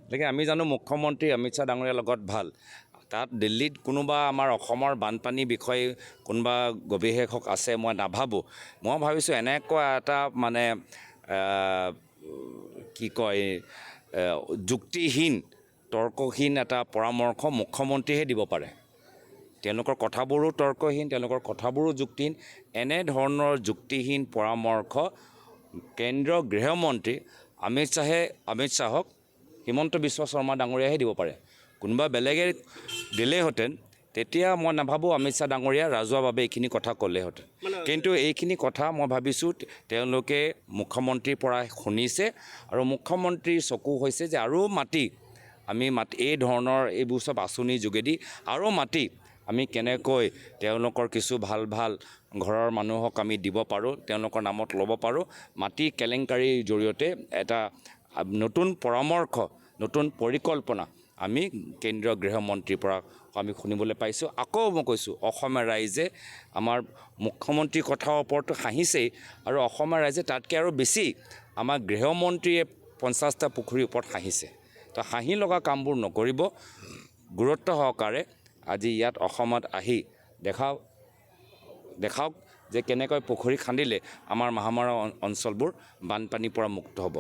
গতিকে আমি জানো মুখ্যমন্ত্ৰী অমিত শ্বাহ ডাঙৰীয়াৰ লগত ভাল তাত দিল্লীত কোনোবা আমাৰ অসমৰ বানপানীৰ বিষয়ে কোনোবা গৱেষক আছে মই নাভাবোঁ মই ভাবিছোঁ এনেকুৱা এটা মানে কি কয় যুক্তিহীন তৰ্কহীন এটা পৰামৰ্শ মুখ্যমন্ত্ৰীহে দিব পাৰে তেওঁলোকৰ কথাবোৰো তৰ্কহীন তেওঁলোকৰ কথাবোৰো যুক্তিহীন এনেধৰণৰ যুক্তিহীন পৰামৰ্শ কেন্দ্ৰীয় গৃহমন্ত্ৰী অমিত শ্বাহক হিমন্ত বিশ্ব শৰ্মা ডাঙৰীয়াহে দিব পাৰে কোনোবা বেলেগে দিলেহেঁতেন তেতিয়া মই নাভাবোঁ অমিত শ্বাহ ডাঙৰীয়া ৰাজহুৱাভাৱে এইখিনি কথা ক'লেহেঁতেন কিন্তু এইখিনি কথা মই ভাবিছোঁ তেওঁলোকে মুখ্যমন্ত্ৰীৰ পৰা শুনিছে আৰু মুখ্যমন্ত্ৰীৰ চকু হৈছে যে আৰু মাটি এই ধৰণৰ এইবোৰ চব আঁচনিৰ যোগেদি আৰু মাটি আমি কেনেকৈ তেওঁলোকৰ কিছু ভাল ভাল ঘৰৰ মানুহক আমি দিব পাৰোঁ তেওঁলোকৰ নামত ল'ব পাৰোঁ মাটি কেলেংকাৰীৰ জৰিয়তে এটা নতুন পৰামৰ্শ নতুন পৰিকল্পনা আমি কেন্দ্ৰীয় গৃহমন্ত্ৰীৰ পৰা আমি শুনিবলৈ পাইছোঁ আকৌ মই কৈছোঁ অসমীয়া ৰাইজে আমাৰ মুখ্যমন্ত্ৰীৰ কথাৰ ওপৰতো হাঁহিছেই আৰু অসমীয়া ৰাইজে তাতকৈ আৰু বেছি আমাৰ গৃহমন্ত্ৰীয়ে 50টা পুখুৰীৰ ওপৰত হাঁহিছে তো হাঁহি লগা কামবোৰ নকৰিব গুৰুত্ব সহকাৰে আজি ইয়াত অসমত আহি দেখাওক যে কেনেকৈ পুখুৰী খান্দিলে আমাৰ মহামাৰা অঞ্চলবোৰ বানপানীৰ পৰা মুক্ত হ'ব